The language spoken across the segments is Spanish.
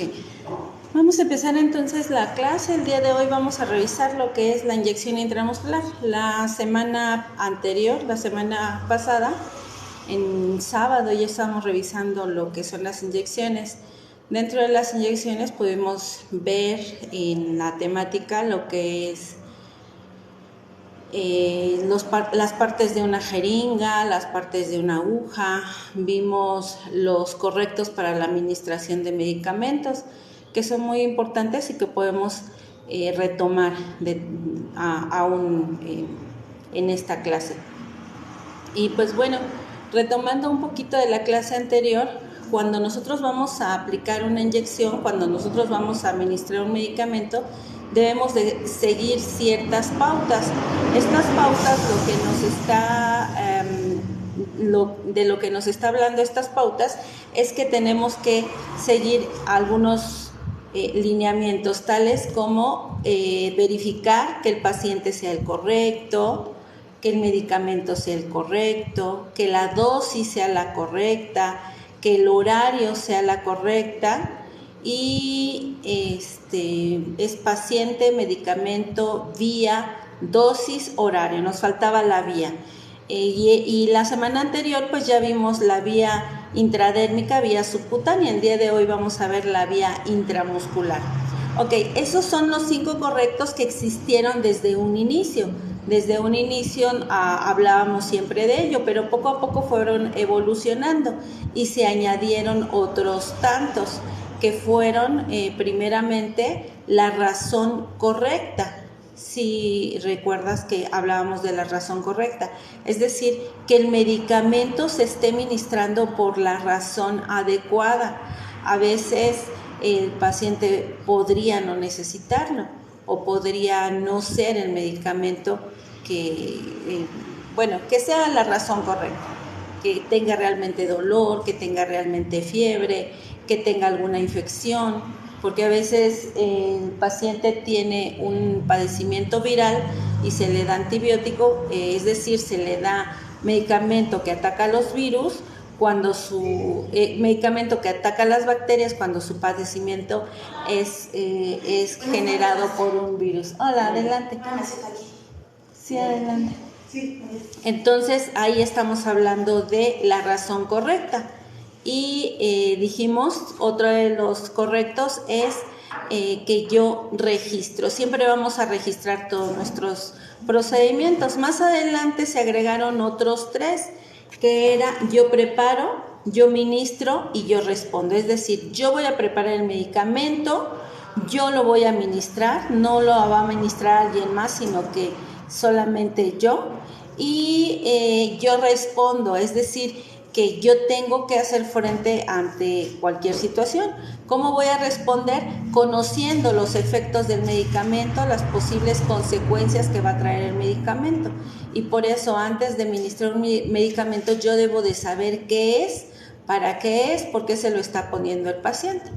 Ok, vamos a empezar entonces la clase. El día de hoy vamos a revisar lo que es la inyección intramuscular. La semana anterior, la semana pasada, en sábado ya estábamos revisando lo que son las inyecciones. Dentro de las inyecciones pudimos ver en la temática lo que es las partes de una jeringa, las partes de una aguja, vimos los correctos para la administración de medicamentos, que son muy importantes y que podemos retomar aún en esta clase. Y pues bueno, retomando un poquito de la clase anterior, cuando nosotros vamos a aplicar una inyección, cuando nosotros vamos a administrar un medicamento, debemos de seguir ciertas pautas. Estas pautas, de lo que nos está hablando estas pautas, es que tenemos que seguir algunos lineamientos, tales como verificar que el paciente sea el correcto, que el medicamento sea el correcto, que la dosis sea la correcta, que el horario sea la correcta, y es paciente, medicamento, vía, dosis, horario. Nos faltaba la vía. Y la semana anterior pues ya vimos la vía intradérmica, vía subcutánea. El día de hoy vamos a ver la vía intramuscular. Ok, esos son los 5 correctos que existieron desde un inicio. Desde un inicio hablábamos siempre de ello, pero poco a poco fueron evolucionando y se añadieron otros tantos que fueron primeramente la razón correcta. Si recuerdas que hablábamos de la razón correcta, es decir, que el medicamento se esté ministrando por la razón adecuada. A veces el paciente podría no necesitarlo o podría no ser el medicamento que sea la razón correcta, que tenga realmente dolor, que tenga realmente fiebre, que tenga alguna infección, porque a veces el paciente tiene un padecimiento viral y se le da antibiótico, es decir, se le da medicamento que ataca los virus, cuando su medicamento que ataca las bacterias, cuando su padecimiento es generado por un virus. Hola, adelante. Sí, adelante. Entonces ahí estamos hablando de la razón correcta. Y dijimos, otro de los correctos es que yo registro. Siempre vamos a registrar todos nuestros procedimientos. Más adelante se agregaron otros 3, que era yo preparo, yo ministro y yo respondo. Es decir, yo voy a preparar el medicamento, yo lo voy a administrar, no lo va a administrar alguien más, sino que solamente yo. Y yo respondo, es decir, que yo tengo que hacer frente ante cualquier situación. ¿Cómo voy a responder? Conociendo los efectos del medicamento, las posibles consecuencias que va a traer el medicamento. Y por eso, antes de administrar un medicamento, yo debo de saber qué es, para qué es, por qué se lo está poniendo el paciente,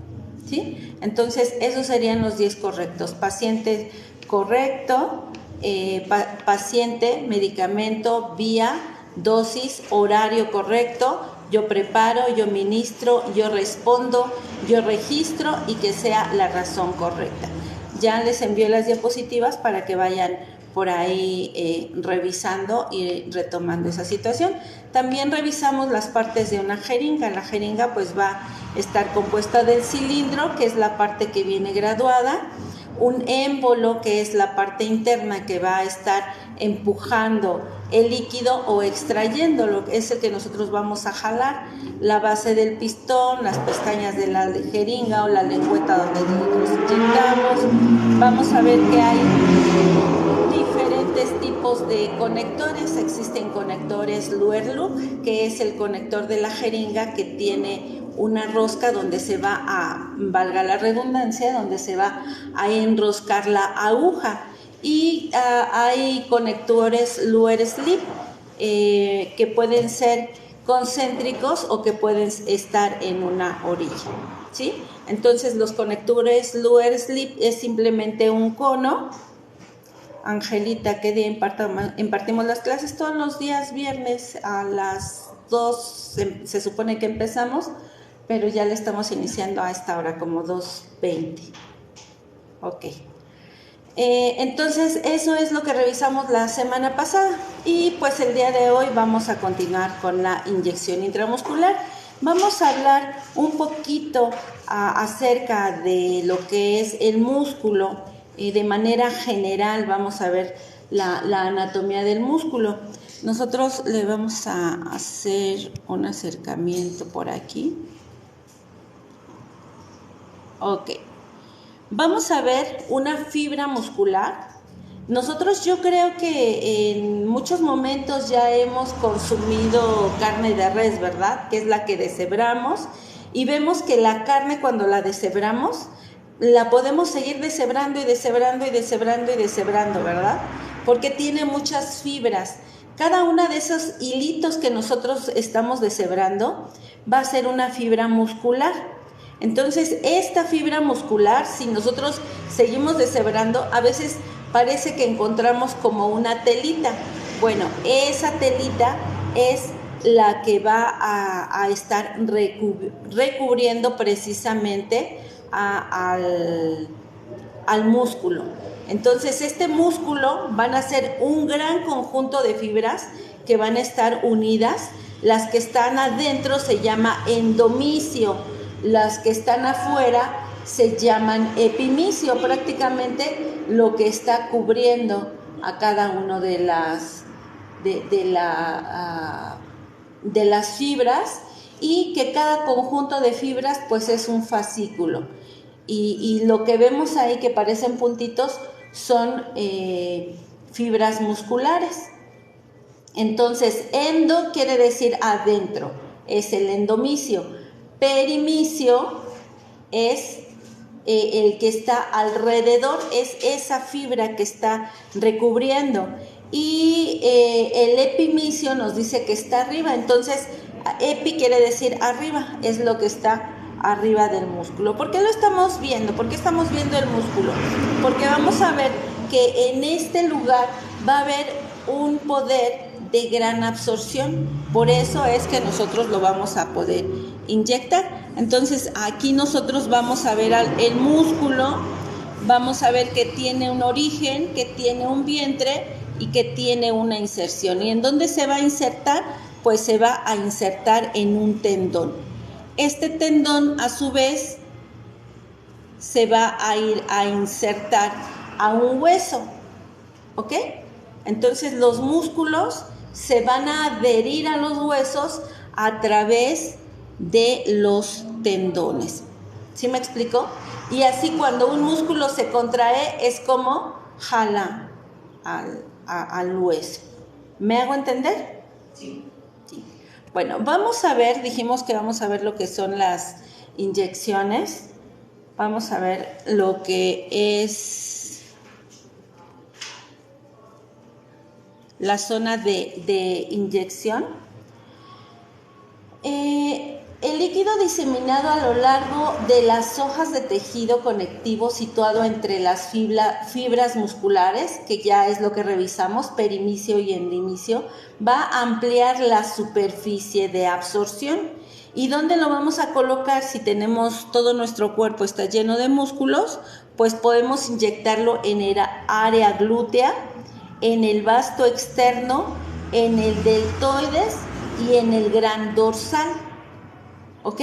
¿sí? Entonces, esos serían los 10 correctos. Paciente correcto, paciente, medicamento, vía, dosis, horario correcto, yo preparo, yo ministro, yo respondo, yo registro y que sea la razón correcta. Ya les envío las diapositivas para que vayan por ahí revisando y retomando esa situación. También revisamos las partes de una jeringa. La jeringa pues va a estar compuesta del cilindro, que es la parte que viene graduada, un émbolo, que es la parte interna que va a estar empujando el líquido o extrayéndolo, es el que nosotros vamos a jalar, la base del pistón, las pestañas de la jeringa o la lengüeta donde nosotros inyectamos. Vamos a ver que hay diferentes tipos de conectores. Existen conectores Luer-Luc, que es el conector de la jeringa que tiene una rosca donde se va a, valga la redundancia, donde se va a enroscar la aguja. Y hay conectores Luer-Slip que pueden ser concéntricos o que pueden estar en una orilla, ¿sí? Entonces los conectores Luer-Slip es simplemente un cono. Angelita, ¿qué día impartimos las clases? Todos los días viernes a las 2 se supone que empezamos. pero ya le estamos iniciando a esta hora, como 2:20. Ok. Entonces, eso es lo que revisamos la semana pasada. Y pues el día de hoy vamos a continuar con la inyección intramuscular. Vamos a hablar un poquito acerca de lo que es el músculo. De manera general vamos a ver la anatomía del músculo. Nosotros le vamos a hacer un acercamiento por aquí. Ok. Vamos a ver una fibra muscular. Nosotros, yo creo que en muchos momentos ya hemos consumido carne de res, ¿verdad? Que es la que deshebramos, y vemos que la carne, cuando la deshebramos, la podemos seguir deshebrando y deshebrando y deshebrando y deshebrando, ¿verdad? Porque tiene muchas fibras. Cada una de esos hilitos que nosotros estamos deshebrando va a ser una fibra muscular. Entonces, esta fibra muscular, si nosotros seguimos deshebrando, a veces parece que encontramos como una telita. Bueno, esa telita es la que va a estar recubriendo precisamente al músculo. Entonces, este músculo van a ser un gran conjunto de fibras que van a estar unidas. Las que están adentro se llama endomisio, las que están afuera se llaman epimicio, prácticamente lo que está cubriendo a cada uno de las fibras, y que cada conjunto de fibras pues es un fascículo. Y lo que vemos ahí que parecen puntitos son fibras musculares. Entonces, endo quiere decir adentro, es el endomisio. Perimicio es el que está alrededor, es esa fibra que está recubriendo. Y el epimicio nos dice que está arriba. Entonces, epi quiere decir arriba, es lo que está arriba del músculo. ¿Por qué lo estamos viendo? ¿Por qué estamos viendo el músculo? Porque vamos a ver que en este lugar va a haber un poder de gran absorción. Por eso es que nosotros lo vamos a poder inyectar. Entonces, aquí nosotros vamos a ver el músculo, vamos a ver que tiene un origen, que tiene un vientre y que tiene una inserción. ¿Y en dónde se va a insertar? Pues se va a insertar en un tendón. Este tendón, a su vez, se va a ir a insertar a un hueso, ¿ok? Entonces los músculos se van a adherir a los huesos a través de los tendones. ¿Sí me explico? Y así, cuando un músculo se contrae, es como jala al hueso. ¿Me hago entender? Sí. Sí. Bueno, vamos a ver, dijimos que vamos a ver lo que son las inyecciones. Vamos a ver lo que es la zona de inyección. El líquido diseminado a lo largo de las hojas de tejido conectivo situado entre las fibras musculares, que ya es lo que revisamos, perimicio y endimicio, va a ampliar la superficie de absorción. ¿Y dónde lo vamos a colocar? Si tenemos todo nuestro cuerpo está lleno de músculos, pues podemos inyectarlo en el área glútea, en el vasto externo, en el deltoides y en el gran dorsal. ¿Ok?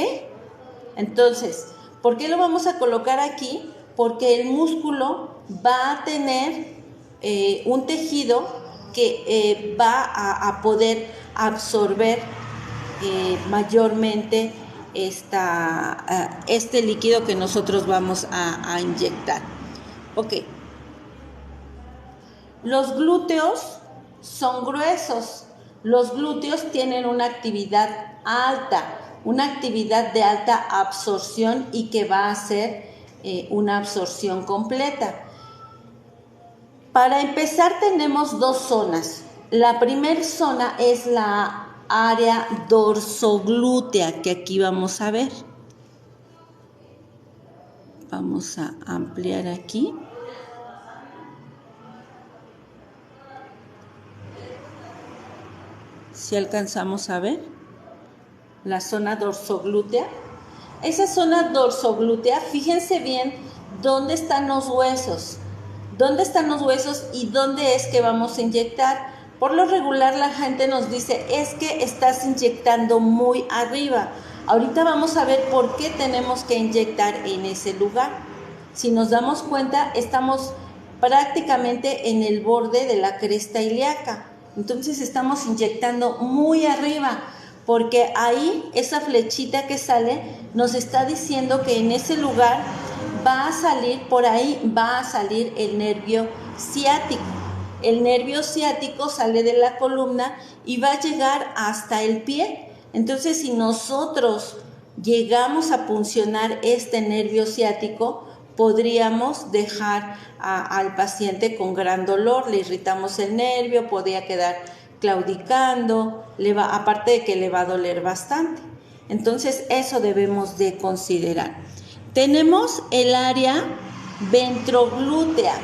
Entonces, ¿por qué lo vamos a colocar aquí? Porque el músculo va a tener un tejido que va a poder absorber mayormente este líquido que nosotros vamos a inyectar. Ok. Los glúteos son gruesos. Los glúteos tienen una actividad alta, una actividad de alta absorción, y que va a ser una absorción completa. Para empezar, tenemos dos zonas. La primera zona es la área dorsoglútea, que aquí vamos a ver. Vamos a ampliar aquí. Si alcanzamos a ver la zona dorsoglútea. Esa zona dorsoglútea, fíjense bien dónde están los huesos. ¿Dónde están los huesos y dónde es que vamos a inyectar? Por lo regular la gente nos dice, es que estás inyectando muy arriba. Ahorita vamos a ver por qué tenemos que inyectar en ese lugar. Si nos damos cuenta, estamos prácticamente en el borde de la cresta ilíaca. Entonces estamos inyectando muy arriba, porque ahí esa flechita que sale nos está diciendo que en ese lugar va a salir, por ahí va a salir el nervio ciático. El nervio ciático sale de la columna y va a llegar hasta el pie. Entonces, si nosotros llegamos a puncionar este nervio ciático, podríamos dejar al paciente con gran dolor, le irritamos el nervio, podría quedar claudicando, aparte de que le va a doler bastante. Entonces, eso debemos de considerar. Tenemos el área ventroglútea,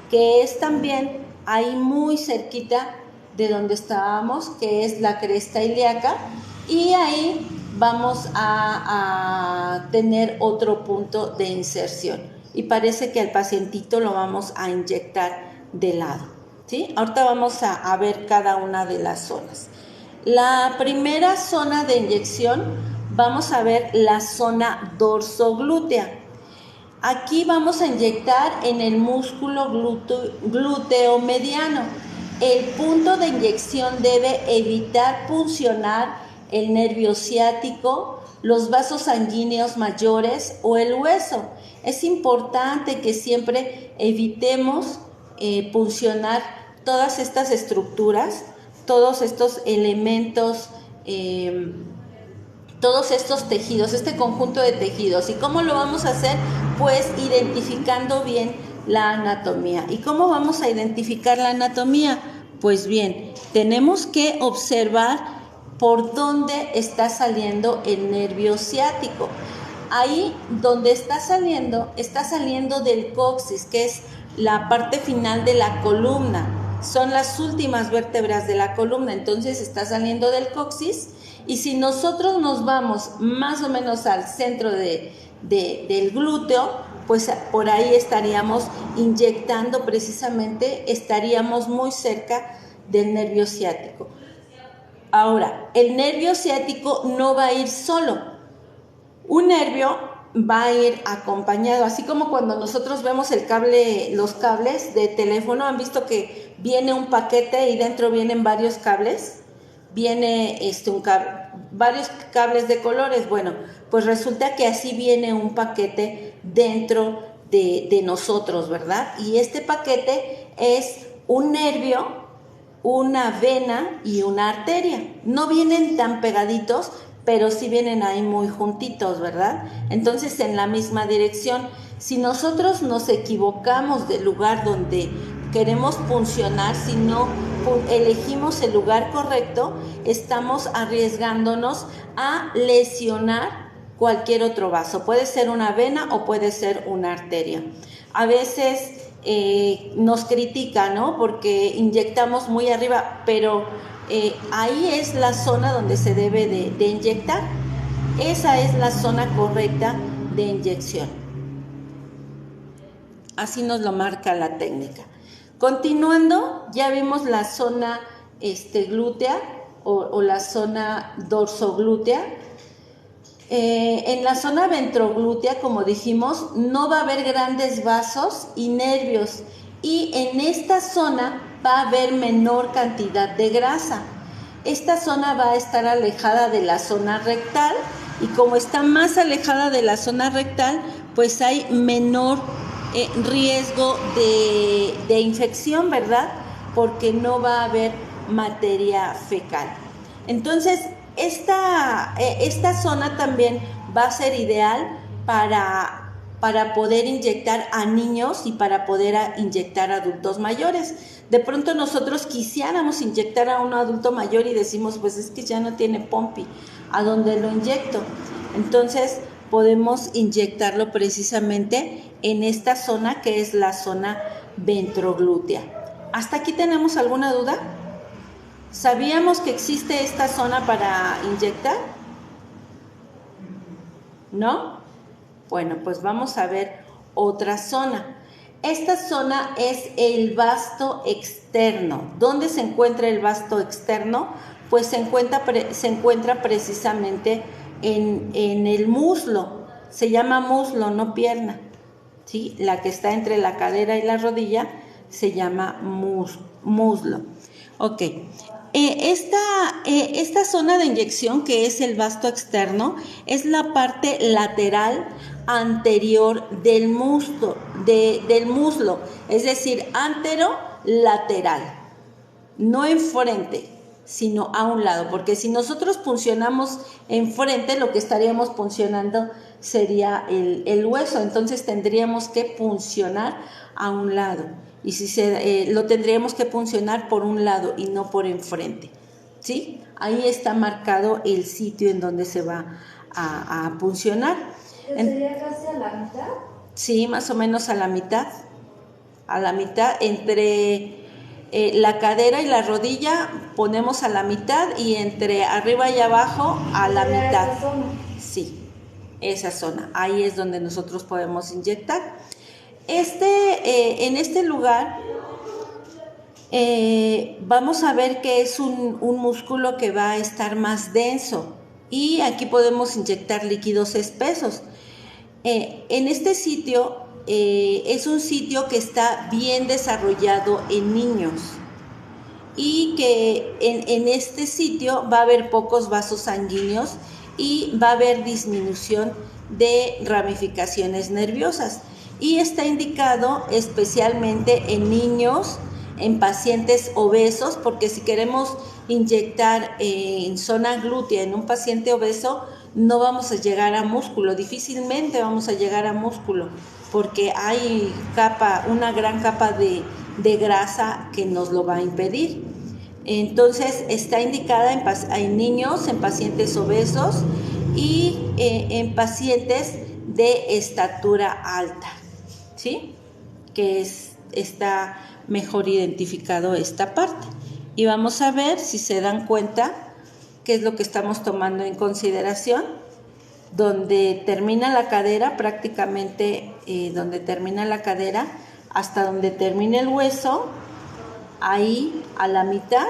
que es también ahí muy cerquita de donde estábamos, que es la cresta ilíaca, y ahí vamos a tener otro punto de inserción. Y parece que al pacientito lo vamos a inyectar de lado, ¿sí? Ahorita vamos a ver cada una de las zonas. La primera zona de inyección, vamos a ver la zona dorsoglútea. Aquí vamos a inyectar en el músculo glúteo mediano. El punto de inyección debe evitar puncionar el nervio ciático, los vasos sanguíneos mayores o el hueso. Es importante que siempre evitemos puncionar todas estas estructuras, todos estos elementos, todos estos tejidos, este conjunto de tejidos. ¿Y cómo lo vamos a hacer? Pues identificando bien la anatomía. ¿Y cómo vamos a identificar la anatomía? Pues bien, tenemos que observar por dónde está saliendo el nervio ciático. Ahí donde está saliendo del coxis, que es la parte final de la columna. Son las últimas vértebras de la columna, entonces está saliendo del coxis. Y si nosotros nos vamos más o menos al centro del glúteo, pues por ahí estaríamos inyectando precisamente, estaríamos muy cerca del nervio ciático. Ahora, el nervio ciático no va a ir solo. Un nervio va a ir acompañado, así como cuando nosotros vemos los cables de teléfono, han visto que viene un paquete y dentro vienen varios cables. Viene varios cables de colores. Bueno, pues resulta que así viene un paquete dentro de nosotros, ¿verdad? Y este paquete es un nervio, una vena y una arteria. No vienen tan pegaditos, pero sí vienen ahí muy juntitos, ¿verdad? Entonces, en la misma dirección. Si nosotros nos equivocamos del lugar donde queremos puncionar, si no elegimos el lugar correcto, estamos arriesgándonos a lesionar cualquier otro vaso. Puede ser una vena o puede ser una arteria. A veces nos critican, ¿no? Porque inyectamos muy arriba, pero ahí es la zona donde se debe de inyectar. Esa es la zona correcta de inyección. Así nos lo marca la técnica. Continuando, ya vimos la zona glútea o la zona dorsoglútea. En la zona ventroglútea, como dijimos, no va a haber grandes vasos y nervios, y en esta zona va a haber menor cantidad de grasa. Esta zona va a estar alejada de la zona rectal, y como está más alejada de la zona rectal, pues hay menor riesgo de infección, ¿verdad? Porque no va a haber materia fecal. Entonces, esta zona también va a ser ideal para poder inyectar a niños y para poder inyectar a adultos mayores. De pronto nosotros quisiéramos inyectar a un adulto mayor y decimos, pues es que ya no tiene pompi, ¿a dónde lo inyecto? Entonces podemos inyectarlo precisamente en esta zona, que es la zona ventroglútea. ¿Hasta aquí tenemos alguna duda? ¿Sabíamos que existe esta zona para inyectar? ¿no? Bueno, pues vamos a ver otra zona. Esta zona es el vasto externo. ¿Dónde se encuentra el vasto externo? Pues se encuentra precisamente en el muslo. Se llama muslo, no pierna, ¿sí? La que está entre la cadera y la rodilla se llama muslo. Ok. Esta zona de inyección, que es el vasto externo, es la parte lateral anterior del muslo, es decir, antero-lateral, no enfrente, sino a un lado, porque si nosotros puncionamos enfrente, lo que estaríamos puncionando sería el hueso, entonces tendríamos que puncionar a un lado, y si lo tendríamos que puncionar por un lado y no por enfrente, ¿sí? Ahí está marcado el sitio en donde se va a puncionar. ¿Sería casi a la mitad? Sí, más o menos a la mitad entre la cadera y la rodilla ponemos a la mitad, y entre arriba y abajo a la mitad. ¿Esa zona? Sí, esa zona, ahí es donde nosotros podemos inyectar. En este lugar vamos a ver que es un músculo que va a estar más denso, y aquí podemos inyectar líquidos espesos. En este sitio es un sitio que está bien desarrollado en niños, y que en este sitio va a haber pocos vasos sanguíneos y va a haber disminución de ramificaciones nerviosas, y está indicado especialmente en niños, en pacientes obesos, porque si queremos inyectar en zona glútea en un paciente obeso, no vamos a llegar a músculo, difícilmente vamos a llegar a músculo, porque hay una gran capa de grasa que nos lo va a impedir. Entonces está indicada en niños, en pacientes obesos y en pacientes de estatura alta, ¿sí? Que está mejor identificado esta parte. Y vamos a ver si se dan cuenta qué es lo que estamos tomando en consideración. Donde termina la cadera, prácticamente donde termina la cadera, hasta donde termina el hueso, ahí a la mitad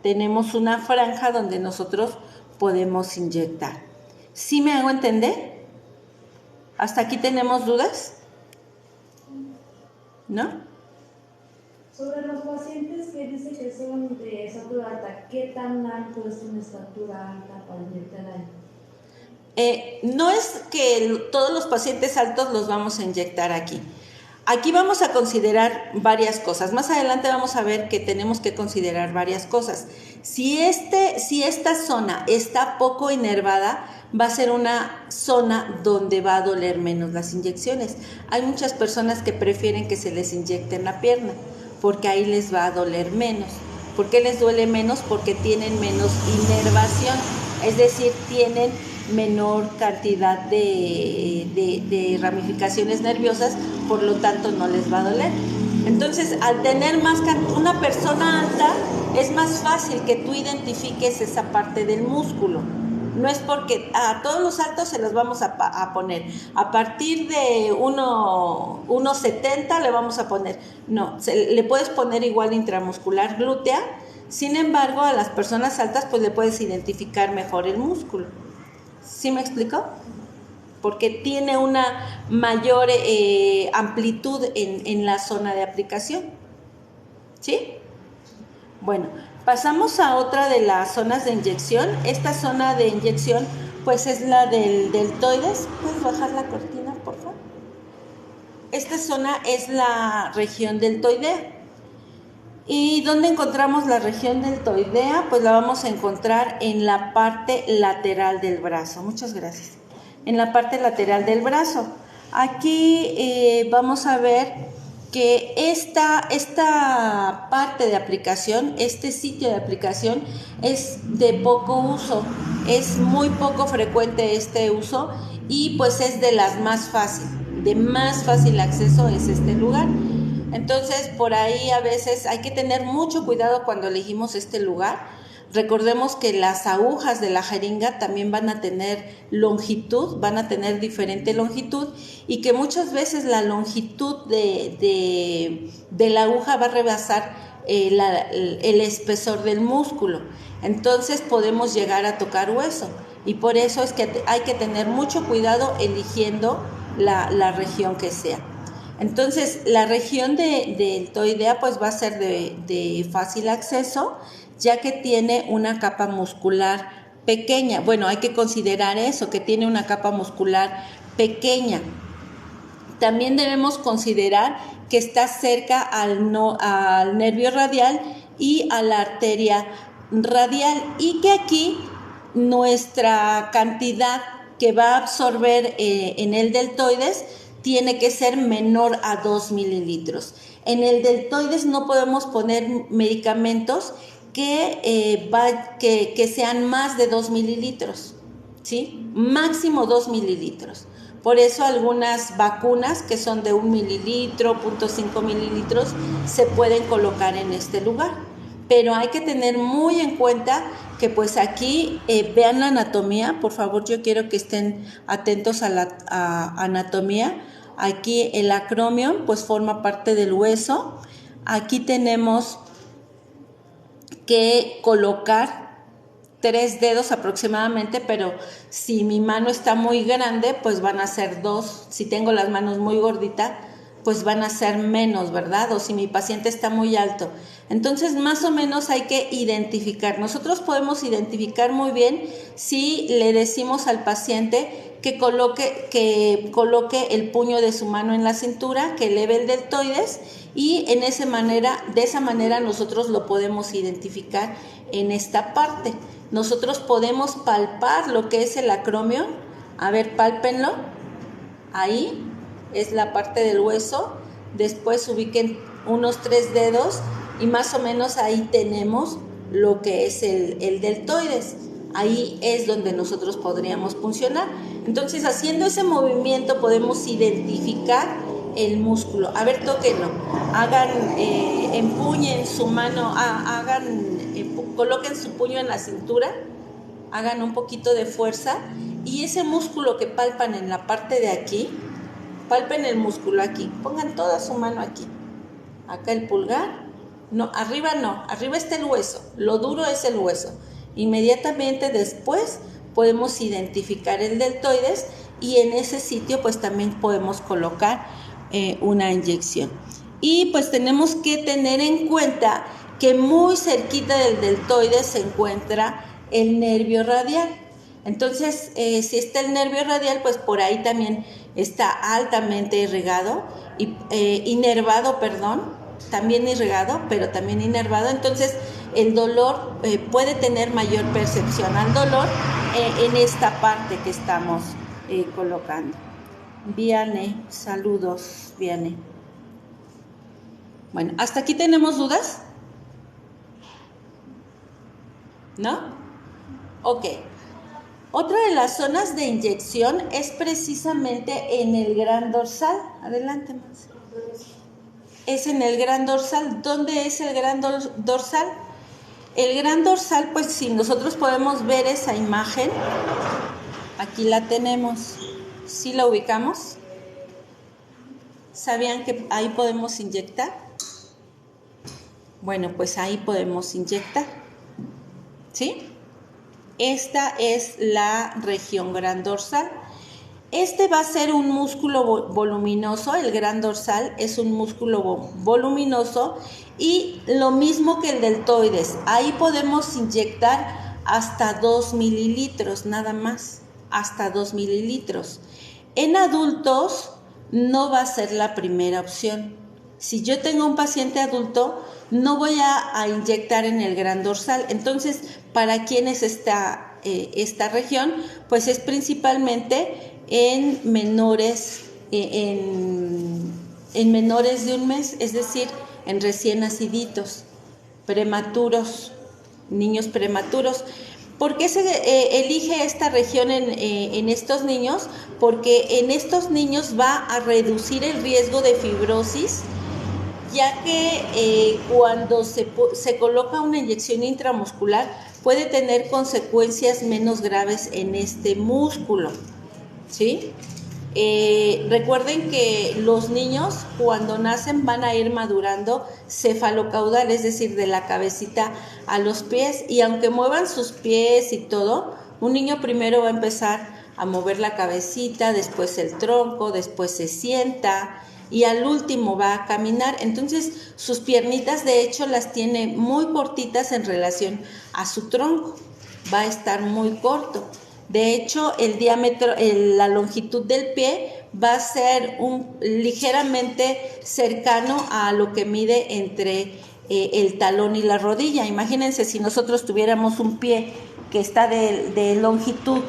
tenemos una franja donde nosotros podemos inyectar. ¿Sí me hago entender? ¿Hasta aquí tenemos dudas? ¿No? Sobre los pacientes que dice que son de estatura alta, ¿qué tan alto es una estatura alta para inyectar ahí? No es que todos los pacientes altos los vamos a inyectar aquí. Aquí vamos a considerar varias cosas. Más adelante vamos a ver que tenemos que considerar varias cosas. Si esta zona está poco inervada, va a ser una zona donde va a doler menos las inyecciones. Hay muchas personas que prefieren que se les inyecte en la pierna, porque ahí les va a doler menos. ¿Por qué les duele menos? Porque tienen menos inervación, es decir, tienen menor cantidad de ramificaciones nerviosas, por lo tanto no les va a doler. Entonces, al tener una persona alta, es más fácil que tú identifiques esa parte del músculo. No es porque a todos los altos se los vamos a poner. A partir de 1.70 le vamos a poner. No, le puedes poner igual intramuscular glútea. Sin embargo, a las personas altas pues le puedes identificar mejor el músculo. ¿Sí me explico? Porque tiene una mayor amplitud en la zona de aplicación. ¿Sí? Bueno, pasamos a otra de las zonas de inyección. Esta zona de inyección pues es la del deltoides. ¿Puedes bajar la cortina, por favor? Esta zona es la región deltoidea. ¿Y dónde encontramos la región deltoidea? Pues la vamos a encontrar en la parte lateral del brazo. Muchas gracias. En la parte lateral del brazo. Aquí vamos a ver que esta parte de aplicación, este sitio de aplicación es de poco uso. Es muy poco frecuente este uso, y pues es de las más fácil. De más fácil acceso es este lugar. Entonces, por ahí a veces hay que tener mucho cuidado cuando elegimos este lugar, Recordemos que las agujas de la jeringa también van a tener longitud, van a tener diferente longitud, y que muchas veces la longitud de la aguja va a rebasar el espesor del músculo. Entonces podemos llegar a tocar hueso, y por eso es que hay que tener mucho cuidado eligiendo la región que sea. Entonces la región deltoidea pues va a ser de fácil acceso, ya que tiene una capa muscular pequeña. Bueno, hay que considerar eso, que tiene una capa muscular pequeña. También debemos considerar que está cerca al nervio radial y a la arteria radial, y que aquí nuestra cantidad que va a absorber en el deltoides tiene que ser menor a 2 mililitros. En el deltoides no podemos poner medicamentos que sean más de 2 mililitros, ¿sí? Máximo 2 mililitros. Por eso algunas vacunas que son de 1 mililitro, 0.5 mililitros, se pueden colocar en este lugar. Pero hay que tener muy en cuenta que pues aquí vean la anatomía. Por favor, yo quiero que estén atentos a la anatomía. Aquí el acromion pues forma parte del hueso. Aquí tenemos que colocar 3 dedos aproximadamente, pero si mi mano está muy grande, pues van a ser 2. Si tengo las manos muy gorditas, pues van a ser menos, ¿verdad? O si mi paciente está muy alto. Entonces, más o menos hay que identificar. Nosotros podemos identificar muy bien si le decimos al paciente que coloque el puño de su mano en la cintura, que eleve el deltoides, y de esa manera nosotros lo podemos identificar en esta parte. Nosotros podemos palpar lo que es el acromion. A ver, pálpenlo. Ahí es la parte del hueso. Después ubiquen unos 3 dedos y más o menos ahí tenemos lo que es el deltoides. Ahí es donde nosotros podríamos puncionar. Entonces, haciendo ese movimiento podemos identificar el músculo. A ver, tóquenlo. Empuñen su mano, coloquen su puño en la cintura, hagan un poquito de fuerza, y ese músculo que palpan en la parte de aquí, palpen el músculo aquí, pongan toda su mano aquí, acá el pulgar, no, arriba está el hueso, lo duro es el hueso. Inmediatamente después podemos identificar el deltoides, y en ese sitio pues también podemos colocar una inyección. Y pues tenemos que tener en cuenta que muy cerquita del deltoides se encuentra el nervio radial. Entonces, si está el nervio radial, pues por ahí también está altamente irrigado, también irrigado, pero también inervado. Entonces, el dolor puede tener mayor percepción al dolor en esta parte que estamos colocando. Viane, saludos, Viane. Bueno, ¿hasta aquí tenemos dudas? ¿No? Ok. Otra de las zonas de inyección es precisamente en el gran dorsal. Adelante, más. Es en el gran dorsal. ¿Dónde es el gran dorsal? El gran dorsal, pues si nosotros podemos ver esa imagen, aquí la tenemos. ¿Sí la ubicamos? ¿Sabían que ahí podemos inyectar? Bueno, pues ahí podemos inyectar. ¿Sí? Esta es la región gran dorsal. Este va a ser un músculo voluminoso. El gran dorsal es un músculo voluminoso, y lo mismo que el deltoides. Ahí podemos inyectar hasta 2 mililitros, nada más, hasta 2 mililitros. En adultos no va a ser la primera opción. Si yo tengo un paciente adulto, no voy a inyectar en el gran dorsal. Entonces, ¿para quién es esta región? Pues es principalmente en menores, en menores de un mes, es decir, en recién naciditos, prematuros, niños prematuros. ¿Por qué se elige esta región en estos niños? Porque en estos niños va a reducir el riesgo de fibrosis, ya que cuando se coloca una inyección intramuscular puede tener consecuencias menos graves en este músculo, ¿sí? Recuerden que los niños cuando nacen van a ir madurando cefalocaudal, es decir, de la cabecita a los pies, y aunque muevan sus pies y todo, un niño primero va a empezar a mover la cabecita, después el tronco, después se sienta y al último va a caminar. Entonces sus piernitas de hecho las tiene muy cortitas en relación a su tronco, va a estar muy corto. De hecho, el diámetro, la longitud del pie va a ser ligeramente cercano a lo que mide entre el talón y la rodilla. Imagínense si nosotros tuviéramos un pie que está de longitud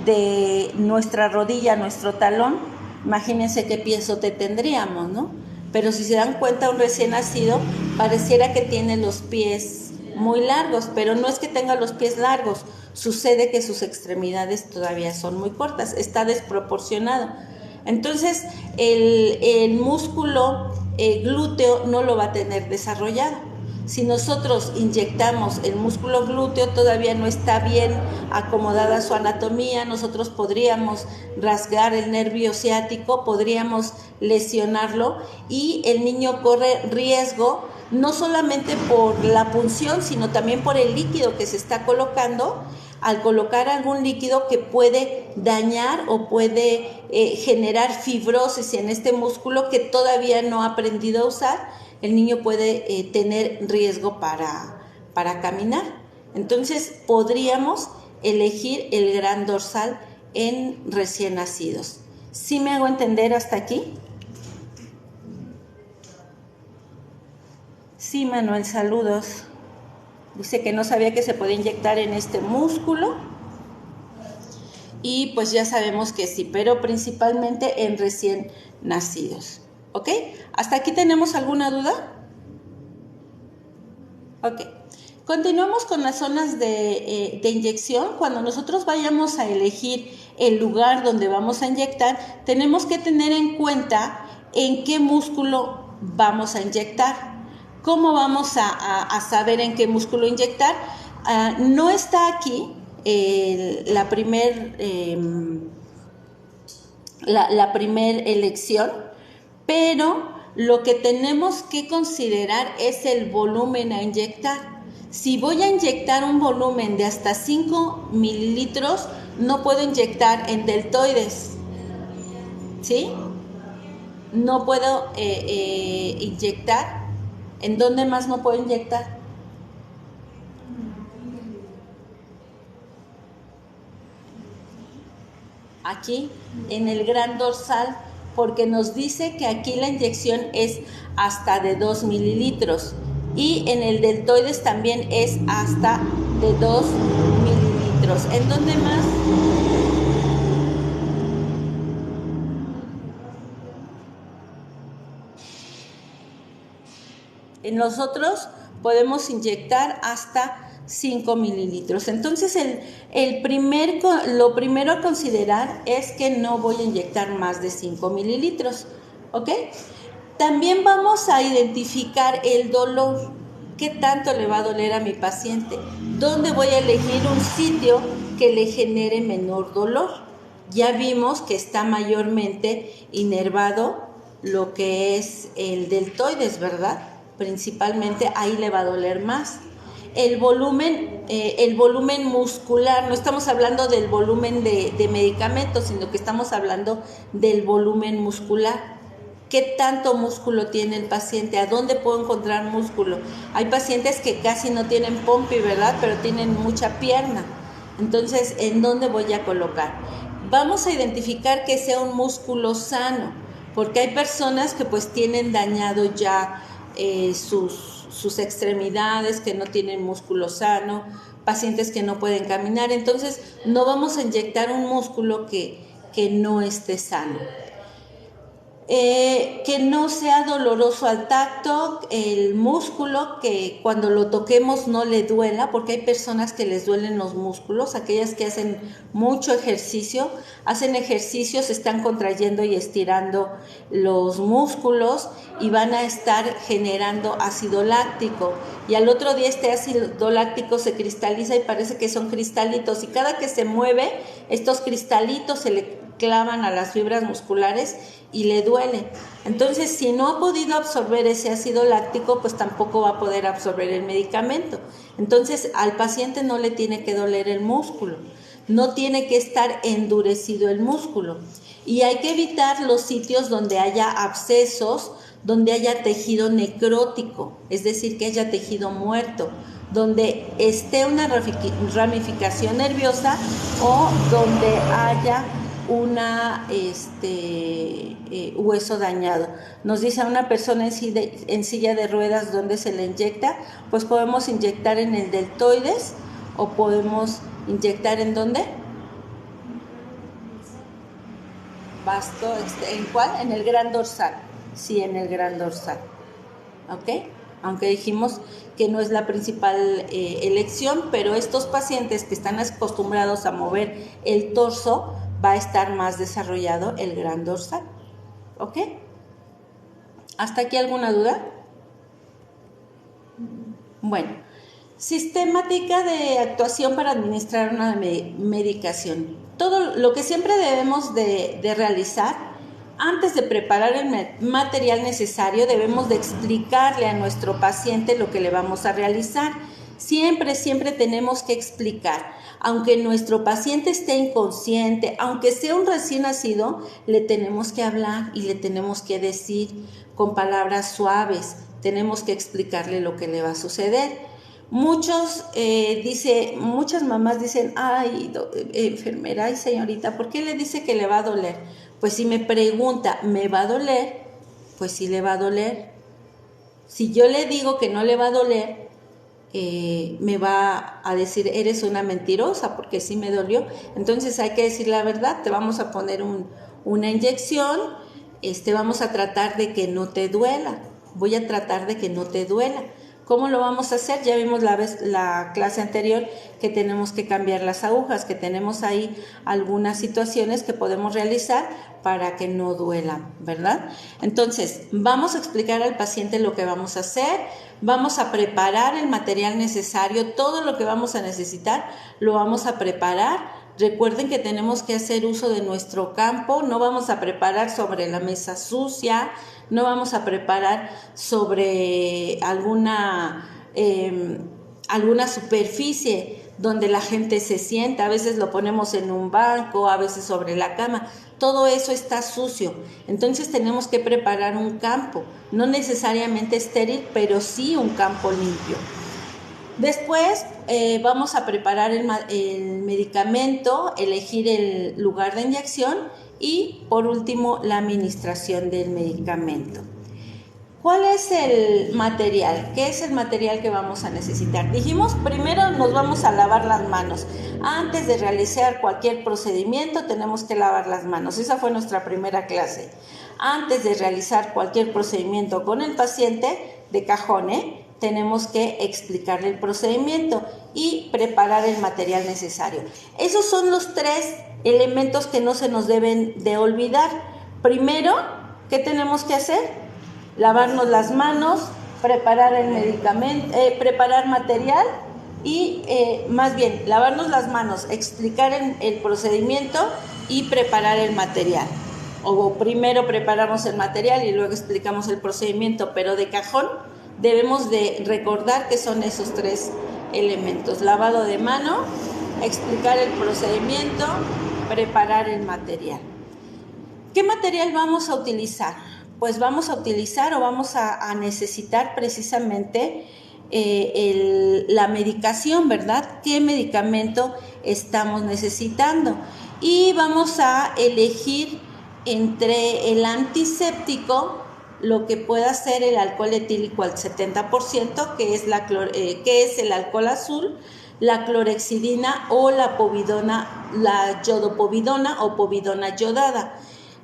de nuestra rodilla a nuestro talón, imagínense qué piezote tendríamos, ¿no? Pero si se dan cuenta, un recién nacido pareciera que tiene los pies muy largos, pero no es que tenga los pies largos, sucede que sus extremidades todavía son muy cortas, está desproporcionado. Entonces el músculo glúteo no lo va a tener desarrollado. Si nosotros inyectamos el músculo glúteo, todavía no está bien acomodada su anatomía, nosotros podríamos rasgar el nervio ciático, podríamos lesionarlo y el niño corre riesgo no solamente por la punción, sino también por el líquido que se está colocando. Al colocar algún líquido que puede dañar o puede generar fibrosis en este músculo que todavía no ha aprendido a usar, el niño puede tener riesgo para caminar. Entonces podríamos elegir el gran dorsal en recién nacidos. ¿Sí me hago entender hasta aquí? Sí, Manuel, saludos. Dice que no sabía que se podía inyectar en este músculo. Y pues ya sabemos que sí, pero principalmente en recién nacidos. ¿Ok? ¿Hasta aquí tenemos alguna duda? Ok. Continuamos con las zonas de inyección. Cuando nosotros vayamos a elegir el lugar donde vamos a inyectar, tenemos que tener en cuenta en qué músculo vamos a inyectar. ¿Cómo vamos a saber en qué músculo inyectar? No está aquí la primer elección, pero lo que tenemos que considerar es el volumen a inyectar. Si voy a inyectar un volumen de hasta 5 mililitros, no puedo inyectar en deltoides, ¿sí? No puedo inyectar. ¿En dónde más no puedo inyectar? Aquí, en el gran dorsal, porque nos dice que aquí la inyección es hasta de 2 mililitros y en el deltoides también es hasta de 2 mililitros. ¿En dónde más? En los otros podemos inyectar hasta 5 mililitros. Entonces lo primero a considerar es que no voy a inyectar más de 5 mililitros. ¿Ok? También vamos a identificar el dolor. ¿Qué tanto le va a doler a mi paciente? ¿Dónde voy a elegir un sitio que le genere menor dolor? Ya vimos que está mayormente inervado lo que es el deltoides, ¿verdad? Principalmente ahí le va a doler más. El volumen muscular, no estamos hablando del volumen de medicamentos, sino que estamos hablando del volumen muscular. ¿Qué tanto músculo tiene el paciente? ¿A dónde puedo encontrar músculo? Hay pacientes que casi no tienen pompi, ¿verdad? Pero tienen mucha pierna. Entonces, ¿en dónde voy a colocar? Vamos a identificar que sea un músculo sano, porque hay personas que pues tienen dañado ya sus extremidades, que no tienen músculo sano, pacientes que no pueden caminar. Entonces, no vamos a inyectar un músculo que no esté sano. Que no sea doloroso al tacto, el músculo, que cuando lo toquemos no le duela, porque hay personas que les duelen los músculos, aquellas que hacen mucho ejercicio, se están contrayendo y estirando los músculos y van a estar generando ácido láctico, y al otro día este ácido láctico se cristaliza y parece que son cristalitos, y cada que se mueve, estos cristalitos se le clavan a las fibras musculares y le duele. Entonces, si no ha podido absorber ese ácido láctico, pues tampoco va a poder absorber el medicamento. Entonces, al paciente no le tiene que doler el músculo, no tiene que estar endurecido el músculo. Y hay que evitar los sitios donde haya abscesos, donde haya tejido necrótico, es decir, que haya tejido muerto, donde esté una ramificación nerviosa o donde haya una hueso dañado. Nos dice a una persona en silla de ruedas dónde se le inyecta, pues podemos inyectar en el deltoides o podemos inyectar en ¿dónde? Vasto, ¿en cuál? En el gran dorsal. Sí, en el gran dorsal. ¿Ok? Aunque dijimos que no es la principal elección, pero estos pacientes que están acostumbrados a mover el torso, va a estar más desarrollado el gran dorsal. ¿Ok? ¿Hasta aquí alguna duda? Bueno, sistemática de actuación para administrar una medicación. Todo lo que siempre debemos de realizar antes de preparar el material necesario, debemos de explicarle a nuestro paciente lo que le vamos a realizar. Siempre tenemos que explicar. Aunque nuestro paciente esté inconsciente, aunque sea un recién nacido, le tenemos que hablar y le tenemos que decir con palabras suaves. Tenemos que explicarle lo que le va a suceder. Muchas mamás dicen, ay, enfermera, ay, señorita, ¿por qué le dice que le va a doler? Pues si me pregunta, ¿me va a doler? Pues sí le va a doler. Si yo le digo que no le va a doler, me va a decir, eres una mentirosa, porque sí me dolió. Entonces hay que decir la verdad, te vamos a poner una inyección, vamos a tratar de que no te duela, voy a tratar de que no te duela. ¿Cómo lo vamos a hacer? Ya vimos la clase anterior que tenemos que cambiar las agujas, que tenemos ahí algunas situaciones que podemos realizar para que no duela, ¿verdad? Entonces, vamos a explicar al paciente lo que vamos a hacer, vamos a preparar el material necesario, todo lo que vamos a necesitar lo vamos a preparar. Recuerden que tenemos que hacer uso de nuestro campo, no vamos a preparar sobre la mesa sucia, no vamos a preparar sobre alguna superficie donde la gente se sienta. A veces lo ponemos en un banco, a veces sobre la cama. Todo eso está sucio. Entonces tenemos que preparar un campo, no necesariamente estéril, pero sí un campo limpio. Después vamos a preparar el medicamento, elegir el lugar de inyección y por último la administración del medicamento. ¿Cuál es el material? ¿Qué es el material que vamos a necesitar? Dijimos, primero nos vamos a lavar las manos. Antes de realizar cualquier procedimiento tenemos que lavar las manos. Esa fue nuestra primera clase. Antes de realizar cualquier procedimiento con el paciente, de cajón, tenemos que explicarle el procedimiento y preparar el material necesario. Esos son los 3 elementos que no se nos deben de olvidar. Primero, ¿qué tenemos que hacer? Lavarnos las manos, preparar el medicamento, preparar material y lavarnos las manos, explicar el procedimiento y preparar el material. O primero preparamos el material y luego explicamos el procedimiento, pero de cajón debemos de recordar que son esos 3 elementos: lavado de mano, explicar el procedimiento, preparar el material. ¿Qué material vamos a utilizar? Pues vamos a utilizar o vamos a necesitar precisamente la medicación, ¿verdad? ¿Qué medicamento estamos necesitando? Y vamos a elegir entre el antiséptico, lo que pueda ser el alcohol etílico al 70%, que es el alcohol azul, la clorhexidina o la povidona, la yodopovidona o povidona yodada.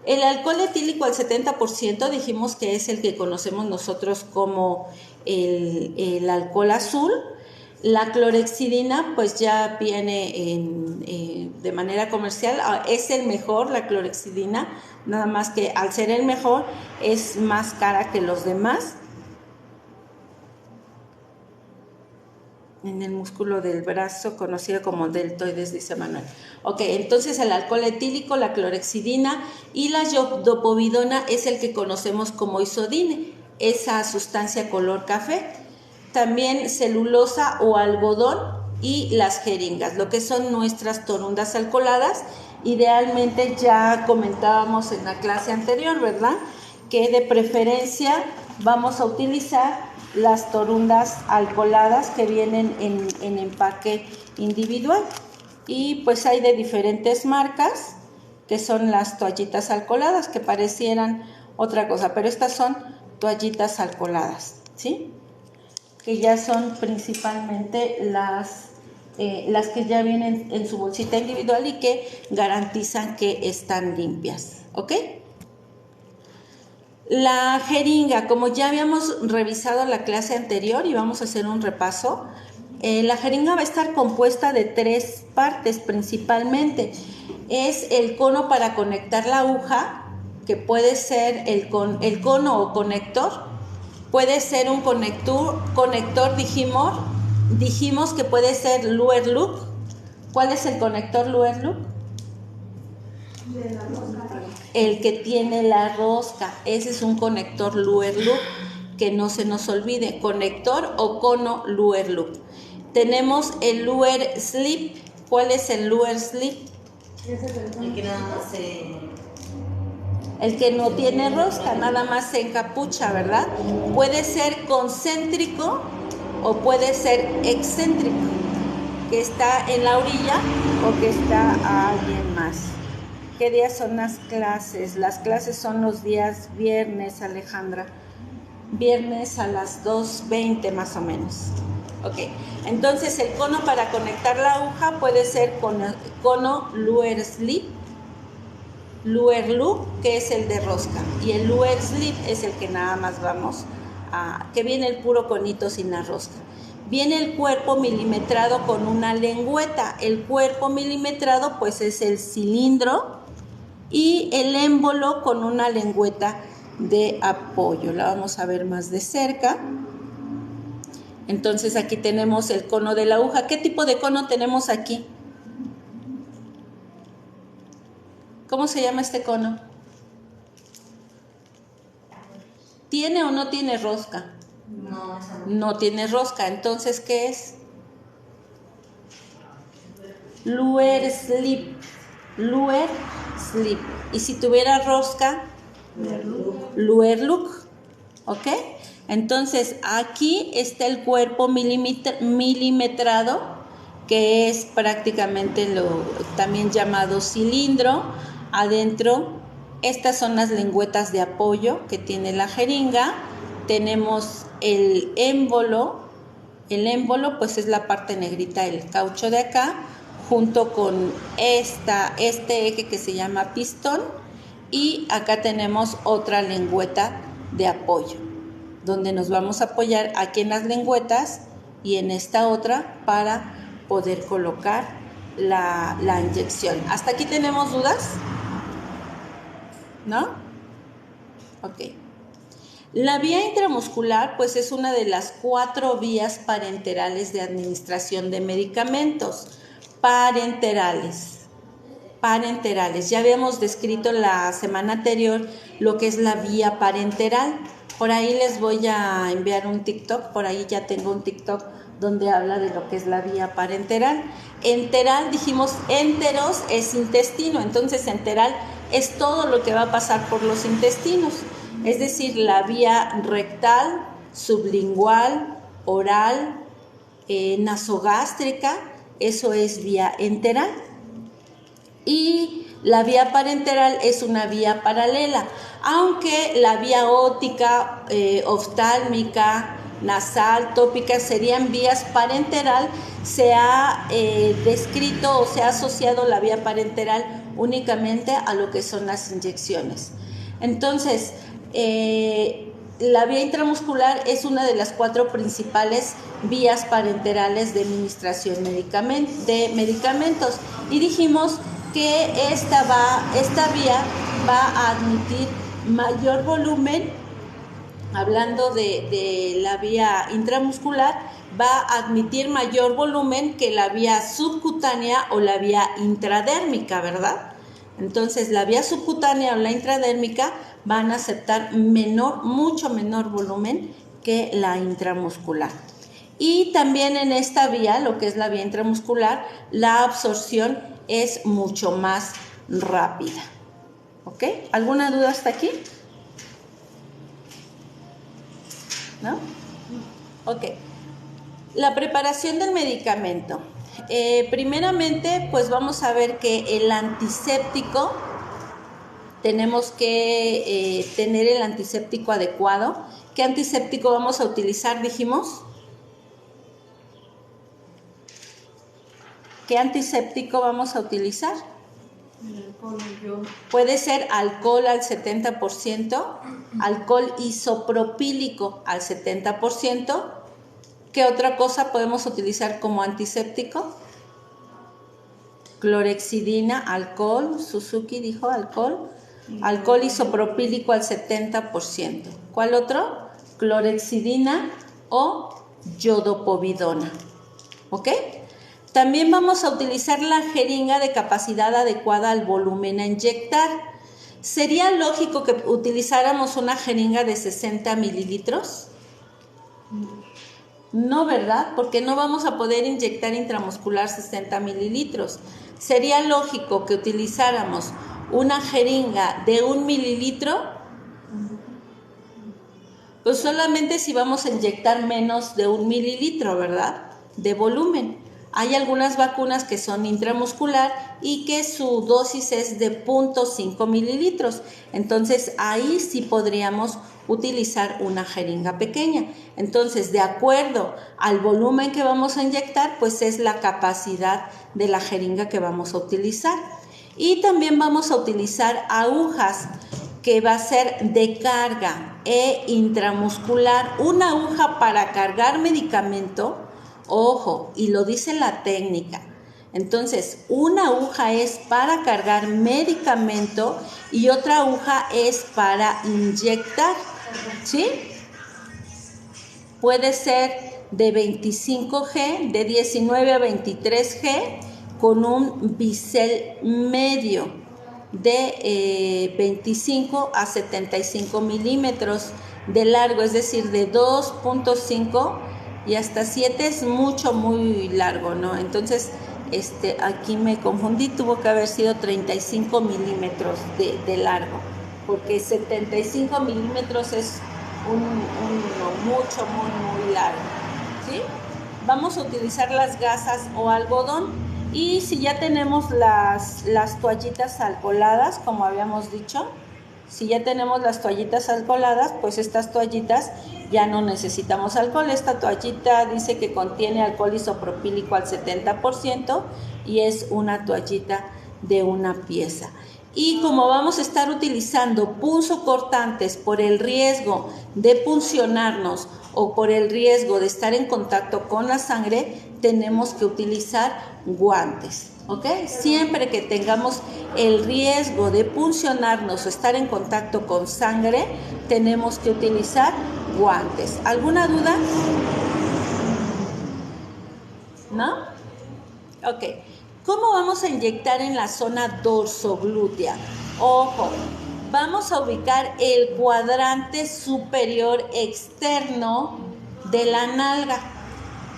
El alcohol etílico al 70% dijimos que es el que conocemos nosotros como el alcohol azul. La clorhexidina pues ya viene de manera comercial, es el mejor la clorhexidina, nada más que al ser el mejor es más cara que los demás. En el músculo del brazo, conocido como deltoides, dice Manuel. Ok, entonces el alcohol etílico, la clorhexidina y la dopovidona es el que conocemos como isodine, esa sustancia color café. También celulosa o algodón y las jeringas, lo que son nuestras torundas alcoholadas. Idealmente ya comentábamos en la clase anterior, ¿verdad? Que de preferencia vamos a utilizar las torundas alcoholadas que vienen en empaque individual. Y pues hay de diferentes marcas, que son las toallitas alcoholadas, que parecieran otra cosa, pero estas son toallitas alcoholadas, ¿sí? Que ya son principalmente las que ya vienen en su bolsita individual y que garantizan que están limpias, ¿ok? La jeringa, como ya habíamos revisado la clase anterior y vamos a hacer un repaso, la jeringa va a estar compuesta de 3 partes principalmente. Es el cono para conectar la aguja, que puede ser el cono o conector. Puede ser un conector dijimos que puede ser Luer-Loop. ¿Cuál es el conector Luer-Loop? El que tiene la rosca, ese es un conector Luer-Loop, que no se nos olvide, conector o cono Luer-Loop. Tenemos el Luer-Slip. ¿Cuál es el Luer-Slip? El que nada más el que no tiene rosca, nada más se encapucha, ¿verdad? Puede ser concéntrico o puede ser excéntrico, que está en la orilla o que está a alguien más. ¿Qué días son las clases? Las clases son los días viernes, Alejandra. Viernes a las 2:20 más o menos. Ok, entonces el cono para conectar la aguja puede ser cono Luer-Slip, Luer-Loop, que es el de rosca, y el Luer-Slip es el que nada más que viene el puro conito sin la rosca. Viene el cuerpo milimetrado con una lengüeta. El cuerpo milimetrado pues es el cilindro y el émbolo con una lengüeta de apoyo. La vamos a ver más de cerca. Entonces aquí tenemos el cono de la aguja. ¿Qué tipo de cono tenemos aquí? ¿Cómo se llama este cono? ¿Tiene o no tiene rosca? No, esa no. No tiene rosca. Entonces, ¿qué es? Luer-Slip. Luer-Slip. Y si tuviera rosca, Luer-Loop. ¿Ok? Entonces, aquí está el cuerpo milimetrado, que es prácticamente lo también llamado cilindro. Adentro, estas son las lengüetas de apoyo que tiene la jeringa. Tenemos el émbolo. El émbolo pues es la parte negrita, el caucho de acá, junto con este eje que se llama pistón, y acá tenemos otra lengüeta de apoyo, donde nos vamos a apoyar aquí en las lengüetas y en esta otra para poder colocar la inyección. ¿Hasta aquí tenemos dudas? ¿No? Ok. La vía intramuscular pues es una de las 4 vías parenterales de administración de medicamentos. Parenterales. Ya habíamos descrito la semana anterior lo que es la vía parenteral. Por ahí les voy a enviar un TikTok, por ahí ya tengo un TikTok donde habla de lo que es la vía parenteral. Enteral, dijimos, enteros es intestino, entonces enteral es todo lo que va a pasar por los intestinos, es decir, la vía rectal, sublingual, oral, nasogástrica, eso es vía enteral. Y la vía parenteral es una vía paralela, aunque la vía óptica, oftálmica, nasal, tópica serían vías parenteral. Se ha descrito o se ha asociado la vía parenteral únicamente a lo que son las inyecciones. Entonces, la vía intramuscular es una de las 4 principales vías parenterales de administración de medicamentos, y dijimos que esta vía va a admitir mayor volumen. Hablando de la vía intramuscular, va a admitir mayor volumen que la vía subcutánea o la vía intradérmica, ¿verdad? Entonces, la vía subcutánea o la intradérmica van a aceptar mucho menor volumen que la intramuscular. Y también en esta vía, lo que es la vía intramuscular, la absorción es mucho más rápida. ¿Ok? ¿Alguna duda hasta aquí? ¿No? Ok. La preparación del medicamento. Primeramente, pues vamos a ver que el antiséptico, tenemos que tener el antiséptico adecuado. ¿Qué antiséptico vamos a utilizar, dijimos? ¿Qué antiséptico vamos a utilizar? Puede ser alcohol al 70%, alcohol isopropílico al 70%. ¿Qué otra cosa podemos utilizar como antiséptico? Clorexidina, alcohol, Suzuki dijo alcohol, alcohol isopropílico al 70%. ¿Cuál otro? Clorexidina o yodopovidona. ¿Ok? También vamos a utilizar la jeringa de capacidad adecuada al volumen a inyectar. ¿Sería lógico que utilizáramos una jeringa de 60 mililitros? No, ¿verdad? Porque no vamos a poder inyectar intramuscular 60 mililitros. ¿Sería lógico que utilizáramos una jeringa de 1 mililitro? Pues solamente si vamos a inyectar menos de 1 mililitro, ¿verdad? De volumen. Hay algunas vacunas que son intramuscular y que su dosis es de 0.5 mililitros. Entonces, ahí sí podríamos utilizar una jeringa pequeña. Entonces, de acuerdo al volumen que vamos a inyectar, pues es la capacidad de la jeringa que vamos a utilizar. Y también vamos a utilizar agujas, que va a ser de carga e intramuscular. Una aguja para cargar medicamento. Ojo, y lo dice la técnica. Entonces, una aguja es para cargar medicamento y otra aguja es para inyectar, ¿sí? Puede ser de 25G, de 19 a 23G, con un bisel medio de 25 a 75 milímetros de largo, es decir, de 2.5 y hasta 7 es muy largo, ¿no? Entonces, aquí me confundí, tuvo que haber sido 35 milímetros de largo, porque 75 milímetros es mucho, muy largo, ¿sí? Vamos a utilizar las gasas o algodón, y si ya tenemos las toallitas alcoholadas, como habíamos dicho, si ya tenemos las toallitas alcoholadas, pues estas toallitas ya no necesitamos alcohol. Esta toallita dice que contiene alcohol isopropílico al 70% y es una toallita de una pieza. Y como vamos a estar utilizando punzocortantes por el riesgo de puncionarnos o por el riesgo de estar en contacto con la sangre, tenemos que utilizar guantes. ¿Ok? Siempre que tengamos el riesgo de puncionarnos o estar en contacto con sangre, tenemos que utilizar guantes. ¿Alguna duda? ¿No? Ok. ¿Cómo vamos a inyectar en la zona dorsoglútea? Ojo, vamos a ubicar el cuadrante superior externo de la nalga.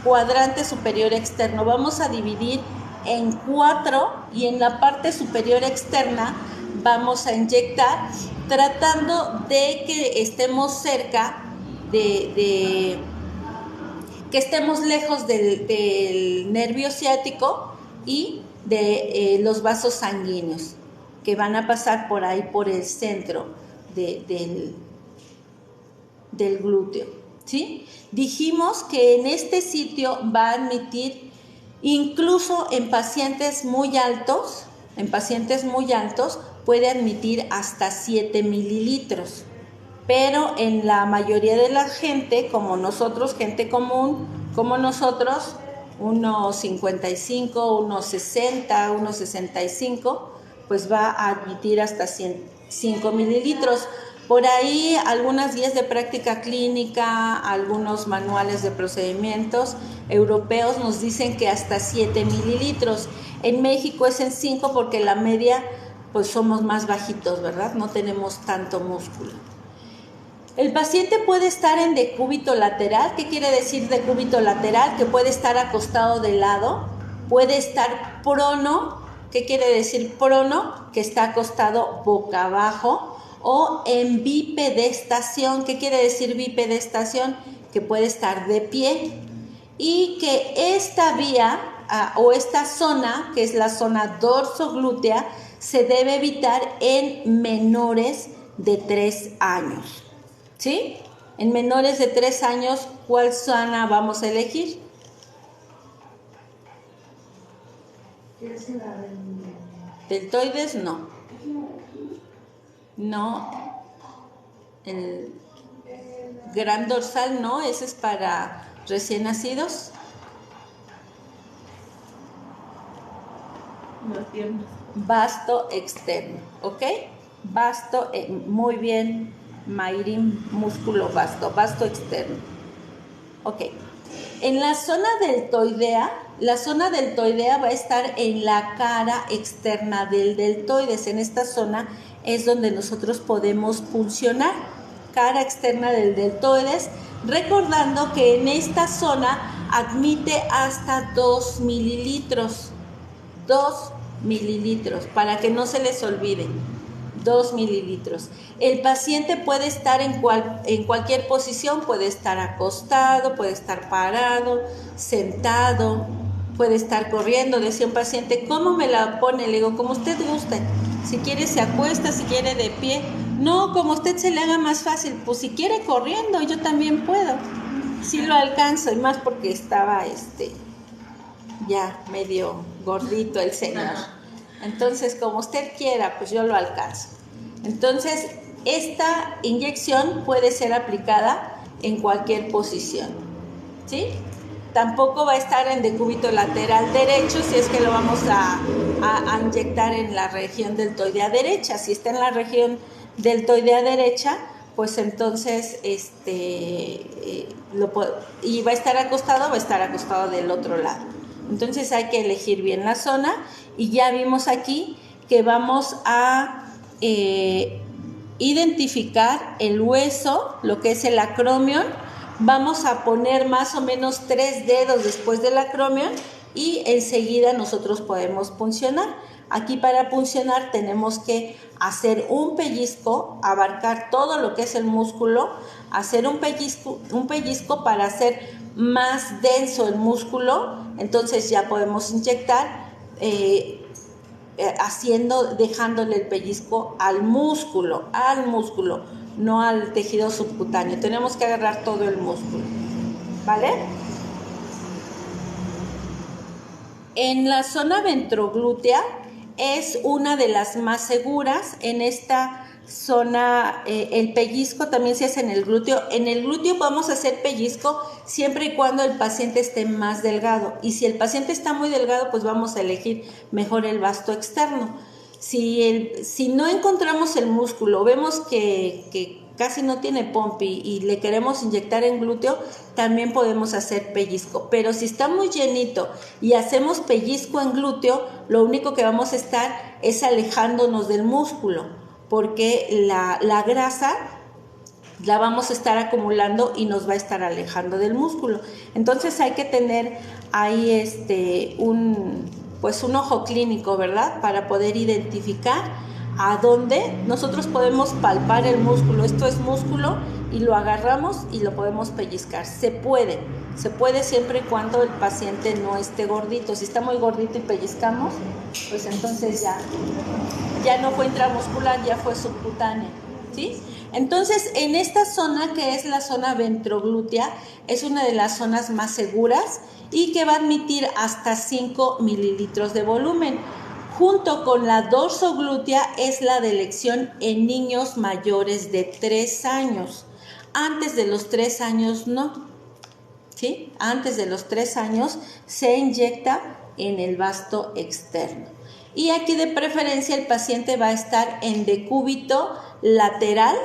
Cuadrante superior externo. Vamos a dividir en 4 y en la parte superior externa vamos a inyectar, tratando de que estemos cerca que estemos lejos del nervio ciático y de los vasos sanguíneos que van a pasar por ahí, por el centro del glúteo, ¿sí? Dijimos que en este sitio va a admitir, incluso en pacientes muy altos, en pacientes muy altos, puede admitir hasta 7 mililitros. Pero en la mayoría de la gente, como nosotros, gente común, como nosotros, unos 55, unos 60, unos 65, pues va a admitir hasta 5 mililitros. Por ahí algunas guías de práctica clínica, algunos manuales de procedimientos europeos nos dicen que hasta 7 mililitros. En México es en 5 porque la media pues somos más bajitos, ¿verdad? No tenemos tanto músculo. El paciente puede estar en decúbito lateral. ¿Qué quiere decir decúbito lateral? Que puede estar acostado de lado, puede estar prono. ¿Qué quiere decir prono? Que está acostado boca abajo. O en bipedestación. ¿Qué quiere decir bipedestación? Que puede estar de pie. Y que esta vía o esta zona, que es la zona dorsoglútea, se debe evitar en menores de 3 años. ¿Sí? En menores de 3 años, ¿cuál zona vamos a elegir? ¿Es la Deltoides, no. No. El gran dorsal, no. Ese es para recién nacidos. Las piernas. Vasto externo, ¿ok? Vasto, muy bien, Mayrin, músculo vasto, vasto externo. Ok. En la zona deltoidea va a estar en la cara externa del deltoides. En esta zona es donde nosotros podemos puncionar. Cara externa del deltoides, recordando que en esta zona admite hasta 2 mililitros. 2 mililitros, para que no se les olvide. 2 mililitros. El paciente puede estar en cualquier posición, puede estar acostado, puede estar parado, sentado, puede estar corriendo. Decía un paciente, ¿cómo me la pone? Le digo, como usted guste. Si quiere se acuesta, si quiere de pie. No, como usted se le haga más fácil. Pues si quiere corriendo, yo también puedo. Sí lo alcanzo, y más porque estaba ya medio gordito el señor. Entonces, como usted quiera, pues yo lo alcanzo. Entonces, esta inyección puede ser aplicada en cualquier posición, ¿sí? Tampoco va a estar en decúbito lateral derecho si es que lo vamos a inyectar en la región deltoidea derecha. Si está en la región deltoidea derecha, pues entonces y va a estar acostado del otro lado. Entonces hay que elegir bien la zona, y ya vimos aquí que vamos a identificar el hueso, lo que es el acromion. Vamos a poner más o menos 3 dedos después del acromion y enseguida nosotros podemos puncionar. Aquí para puncionar tenemos que hacer un pellizco, abarcar todo lo que es el músculo, hacer un pellizco para hacer más denso el músculo. Entonces ya podemos inyectar dejándole el pellizco al músculo, no al tejido subcutáneo. Tenemos que agarrar todo el músculo, ¿vale? En la zona ventroglútea es una de las más seguras. En esta zona el pellizco también se hace en el glúteo. En el glúteo vamos a hacer pellizco siempre y cuando el paciente esté más delgado. Y si el paciente está muy delgado, pues vamos a elegir mejor el vasto externo. Si no encontramos el músculo, vemos que casi no tiene pompi y le queremos inyectar en glúteo, también podemos hacer pellizco. Pero si está muy llenito y hacemos pellizco en glúteo, lo único que vamos a estar es alejándonos del músculo, porque la grasa la vamos a estar acumulando y nos va a estar alejando del músculo. Entonces hay que tener ahí un ojo clínico, ¿verdad? Para poder identificar a dónde nosotros podemos palpar el músculo. Esto es músculo y lo agarramos y lo podemos pellizcar. Se puede siempre y cuando el paciente no esté gordito. Si está muy gordito y pellizcamos, pues entonces ya no fue intramuscular, ya fue subcutáneo, ¿sí? Entonces, en esta zona, que es la zona ventroglútea, es una de las zonas más seguras y que va a admitir hasta 5 mililitros de volumen. junto con la dorsoglútea es la de elección en niños mayores de 3 años. Antes de los 3 años no, ¿sí? Antes de los 3 años se inyecta en el vasto externo. Y aquí de preferencia el paciente va a estar en decúbito lateral,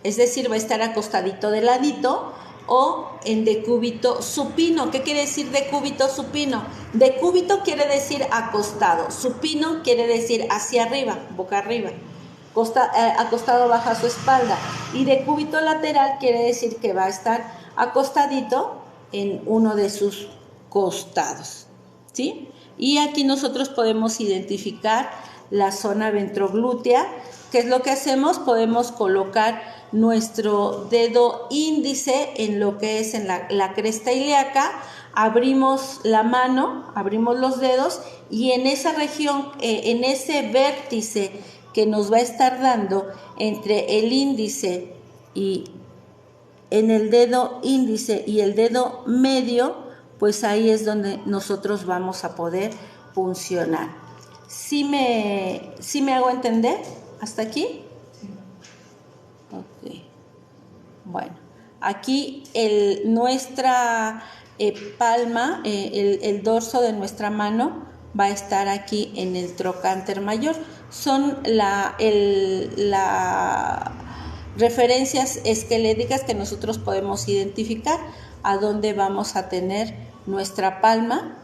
es decir, va a estar acostadito de ladito, o en decúbito supino. ¿Qué quiere decir decúbito supino? Decúbito quiere decir acostado, supino quiere decir hacia arriba, boca arriba, acostado bajo su espalda, y decúbito lateral quiere decir que va a estar acostadito en uno de sus costados, ¿sí? Y aquí nosotros podemos identificar la zona ventroglútea. ¿Qué es lo que hacemos? Podemos colocar nuestro dedo índice en lo que es en la cresta ilíaca, abrimos la mano, abrimos los dedos, y en esa región, en ese vértice que nos va a estar dando entre el índice y en el dedo índice y el dedo medio, pues ahí es donde nosotros vamos a poder puncionar. ¿Sí me hago entender hasta aquí? Ok. Bueno, aquí nuestra palma, el dorso de nuestra mano va a estar aquí en el trocánter mayor. Son las referencias esqueléticas que nosotros podemos identificar a dónde vamos a tener nuestra palma,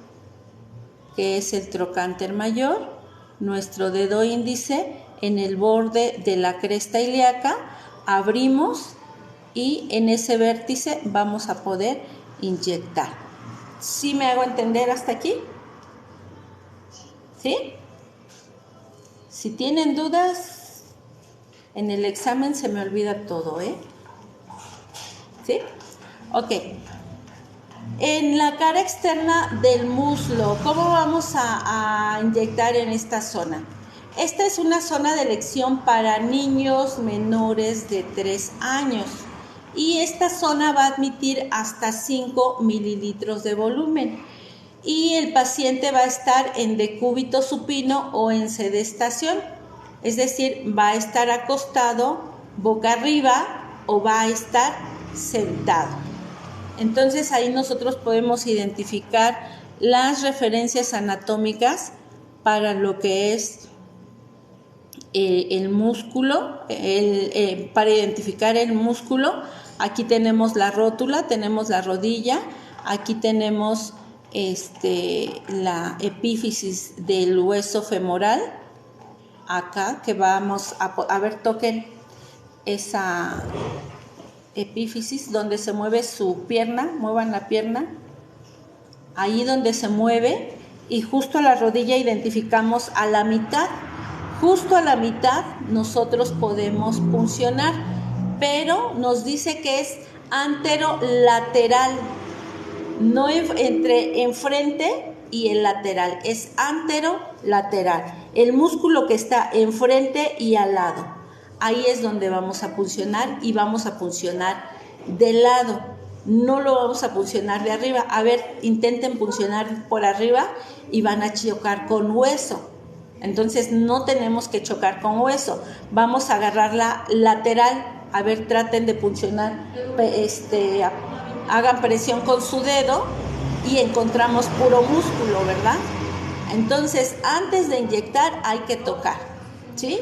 que es el trocánter mayor, nuestro dedo índice en el borde de la cresta ilíaca, abrimos y en ese vértice vamos a poder inyectar. ¿Sí me hago entender hasta aquí? ¿Sí? Si tienen dudas, en el examen se me olvida todo, ¿eh? ¿Sí? Ok. En la cara externa del muslo, ¿cómo vamos a inyectar en esta zona? Esta es una zona de elección para niños menores de 3 años. Y esta zona va a admitir hasta 5 mililitros de volumen. Y el paciente va a estar en decúbito supino o en sedestación. Es decir, va a estar acostado boca arriba o va a estar sentado. Entonces ahí nosotros podemos identificar las referencias anatómicas para lo que es el músculo, para identificar el músculo. Aquí tenemos la rótula, tenemos la rodilla, aquí tenemos la epífisis del hueso femoral, acá que vamos a ver, toquen esa epífisis donde se mueve su pierna, muevan la pierna, ahí donde se mueve, y justo a la rodilla identificamos a la mitad, justo a la mitad nosotros podemos puncionar, pero nos dice que es anterolateral, no entre enfrente y el lateral, es anterolateral, el músculo que está enfrente y al lado. Ahí es donde vamos a puncionar, y vamos a puncionar de lado, no lo vamos a puncionar de arriba. A ver, intenten puncionar por arriba y van a chocar con hueso. Entonces no tenemos que chocar con hueso, vamos a agarrar la lateral. A ver, traten de puncionar, hagan presión con su dedo y encontramos puro músculo, ¿verdad? Entonces antes de inyectar hay que tocar, ¿sí?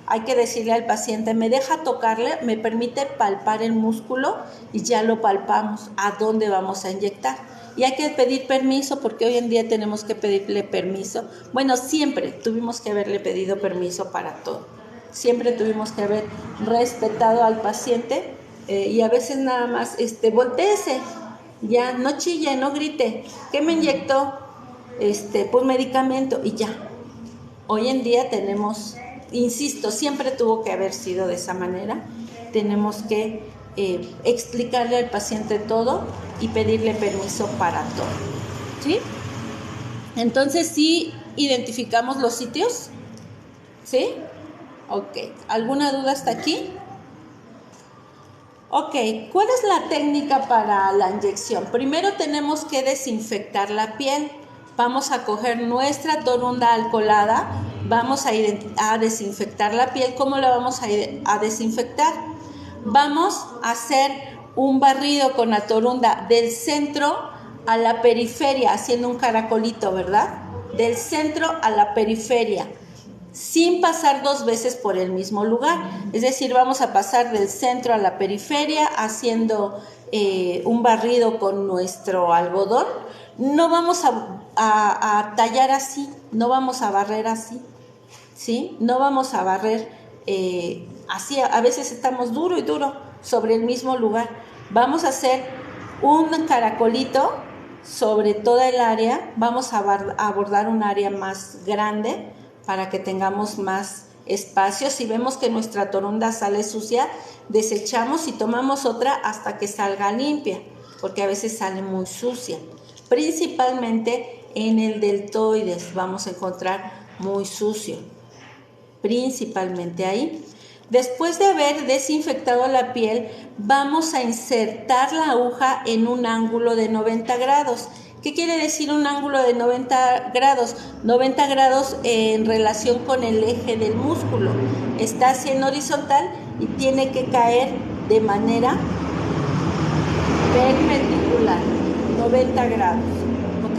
Hay que decirle al paciente, me deja tocarle, me permite palpar el músculo, y ya lo palpamos a dónde vamos a inyectar. Y hay que pedir permiso, porque hoy en día tenemos que pedirle permiso. Bueno, siempre tuvimos que haberle pedido permiso para todo. Siempre tuvimos que haber respetado al paciente, y a veces nada más, voltéese, ya, no chille, no grite. ¿Qué me inyectó? Pues medicamento, y ya. Hoy en día tenemos... Insisto, siempre tuvo que haber sido de esa manera. Tenemos que explicarle al paciente todo y pedirle permiso para todo, ¿sí? Entonces, ¿sí identificamos los sitios? ¿Sí? Ok. ¿Alguna duda hasta aquí? Ok. ¿Cuál es la técnica para la inyección? Primero tenemos que desinfectar la piel. Vamos a coger nuestra toronda alcoholada, vamos a ir a desinfectar la piel. ¿Cómo la vamos a desinfectar? Vamos a hacer un barrido con la torunda del centro a la periferia, haciendo un caracolito, ¿verdad? Del centro a la periferia, sin pasar 2 veces por el mismo lugar. Es decir, vamos a pasar del centro a la periferia haciendo un barrido con nuestro algodón. No vamos a tallar así, no vamos a barrer así, ¿sí? No vamos a barrer así, a veces estamos duro y duro sobre el mismo lugar. Vamos a hacer un caracolito sobre toda el área, vamos a abordar un área más grande para que tengamos más espacio. Si vemos que nuestra torunda sale sucia, desechamos y tomamos otra hasta que salga limpia, porque a veces sale muy sucia. Principalmente en el deltoides vamos a encontrar muy sucio, principalmente ahí. Después de haber desinfectado la piel, vamos a insertar la aguja en un ángulo de 90 grados. ¿Qué quiere decir un ángulo de 90 grados? 90 grados en relación con el eje del músculo. Está así en horizontal y tiene que caer de manera perpendicular, 90 grados, ¿ok?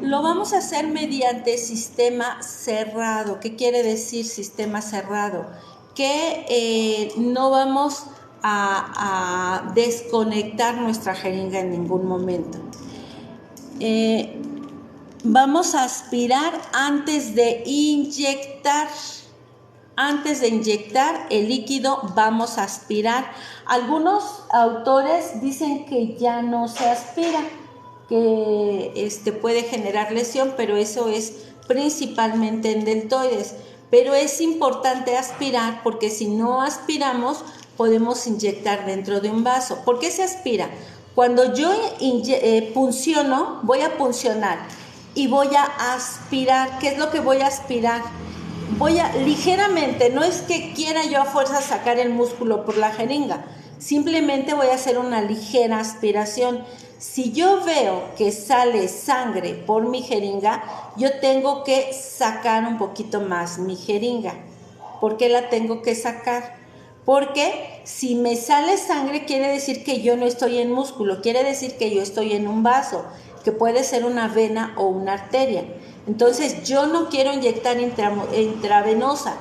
Lo vamos a hacer mediante sistema cerrado. ¿Qué quiere decir sistema cerrado? Que no vamos a desconectar nuestra jeringa en ningún momento. Vamos a aspirar antes de inyectar. Antes de inyectar el líquido, vamos a aspirar. Algunos autores dicen que ya no se aspira, que puede generar lesión, pero eso es principalmente en deltoides. Pero es importante aspirar, porque si no aspiramos, podemos inyectar dentro de un vaso. ¿Por qué se aspira? Cuando yo punciono, voy a puncionar y voy a aspirar. ¿Qué es lo que voy a aspirar? Voy a ligeramente, no es que quiera yo a fuerza sacar el músculo por la jeringa, simplemente voy a hacer una ligera aspiración. Si yo veo que sale sangre por mi jeringa, yo tengo que sacar un poquito más mi jeringa. ¿Por qué la tengo que sacar? Porque si me sale sangre quiere decir que yo no estoy en músculo, quiere decir que yo estoy en un vaso, que puede ser una vena o una arteria. Entonces yo no quiero inyectar intravenosa,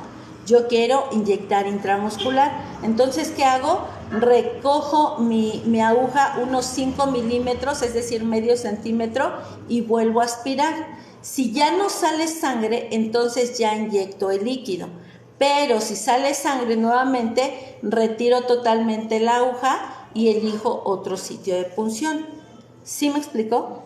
yo quiero inyectar intramuscular. Entonces, ¿qué hago? Recojo mi aguja unos 5 milímetros, es decir, medio centímetro, y vuelvo a aspirar. Si ya no sale sangre, entonces ya inyecto el líquido. Pero si sale sangre nuevamente, retiro totalmente la aguja y elijo otro sitio de punción. ¿Sí me explicó?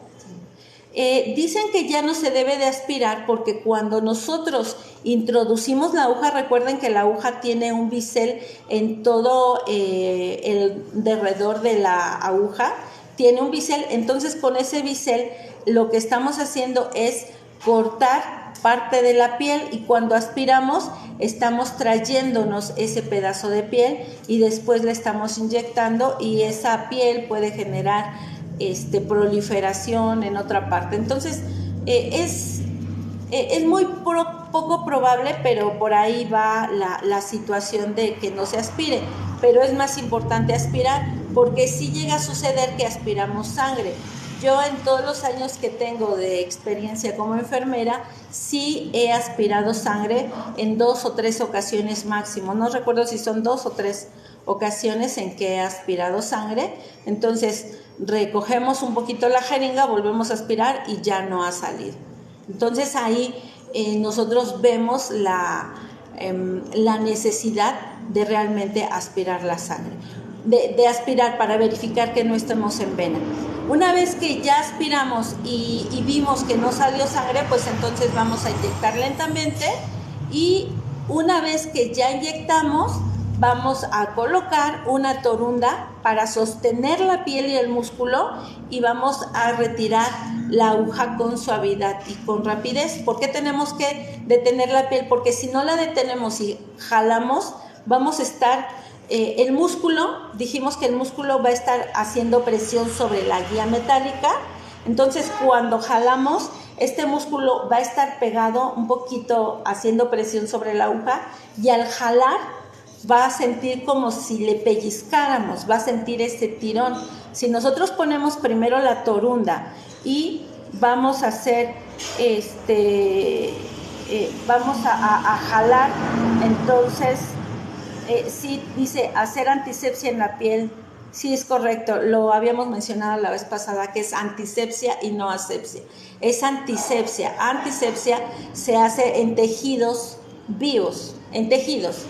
Dicen que ya no se debe de aspirar porque cuando nosotros introducimos la aguja, recuerden que la aguja tiene un bisel en todo el derredor de la aguja, tiene un bisel. Entonces con ese bisel lo que estamos haciendo es cortar parte de la piel y cuando aspiramos estamos trayéndonos ese pedazo de piel y después le estamos inyectando y esa piel puede generar proliferación en otra parte. Entonces es muy poco probable, pero por ahí va la situación de que no se aspire, pero es más importante aspirar porque sí llega a suceder que aspiramos sangre. Yo en todos los años que tengo de experiencia como enfermera, sí he aspirado sangre en 2 o 3 ocasiones máximo. No recuerdo si son 2 o 3 ocasiones en que he aspirado sangre. Entonces recogemos un poquito la jeringa, volvemos a aspirar y ya no ha salido. Entonces ahí nosotros vemos la necesidad de realmente aspirar la sangre, de aspirar para verificar que no estemos en vena. Una vez que ya aspiramos y vimos que no salió sangre, pues entonces vamos a inyectar lentamente y una vez que ya inyectamos, vamos a colocar una torunda para sostener la piel y el músculo y vamos a retirar la aguja con suavidad y con rapidez. ¿Por qué tenemos que detener la piel? Porque si no la detenemos y jalamos, vamos a estar... el músculo, dijimos que el músculo va a estar haciendo presión sobre la guía metálica Entonces, cuando jalamos, este músculo va a estar pegado un poquito, haciendo presión sobre la aguja, y al jalar va a sentir como si le pellizcáramos, va a sentir ese tirón. Si nosotros ponemos primero la torunda y vamos a hacer vamos a jalar, entonces sí dice hacer antisepsia en la piel. Sí, es correcto, lo habíamos mencionado la vez pasada, que es antisepsia y no asepsia. Es antisepsia. Antisepsia se hace en tejidos vivos, en tejidos.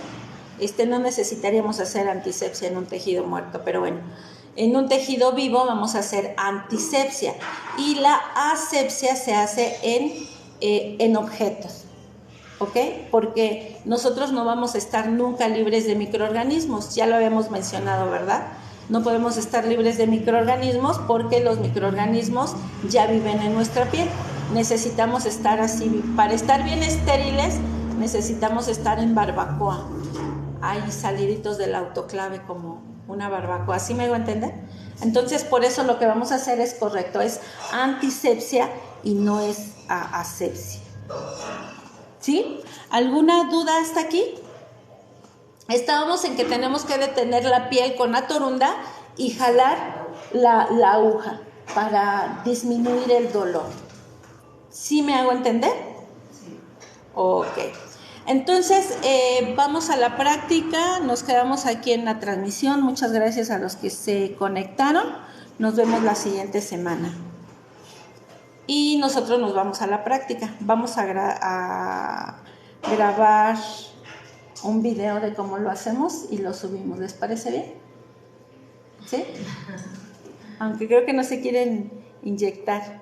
No necesitaríamos hacer antisepsia en un tejido muerto, pero bueno, en un tejido vivo vamos a hacer antisepsia, y la asepsia se hace en objetos, ¿ok? Porque nosotros no vamos a estar nunca libres de microorganismos, ya lo habíamos mencionado, ¿verdad? No podemos estar libres de microorganismos porque los microorganismos ya viven en nuestra piel. Necesitamos estar así, para estar bien estériles, necesitamos estar en barbacoa. Hay saliditos del autoclave como una barbacoa, ¿sí me hago entender? Entonces, por eso lo que vamos a hacer es correcto, es antisepsia y no es asepsia. ¿Sí? ¿Alguna duda hasta aquí? Estábamos en que tenemos que detener la piel con la torunda y jalar la aguja para disminuir el dolor. ¿Sí me hago entender? Sí. Ok. Entonces, vamos a la práctica. Nos quedamos aquí en la transmisión. Muchas gracias a los que se conectaron. Nos vemos la siguiente semana. Y nosotros nos vamos a la práctica. Vamos a grabar un video de cómo lo hacemos y lo subimos. ¿Les parece bien? ¿Sí? Aunque creo que no se quieren inyectar.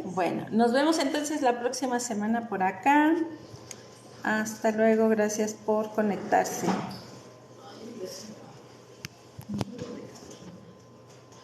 Bueno, nos vemos entonces la próxima semana por acá. Hasta luego, gracias por conectarse.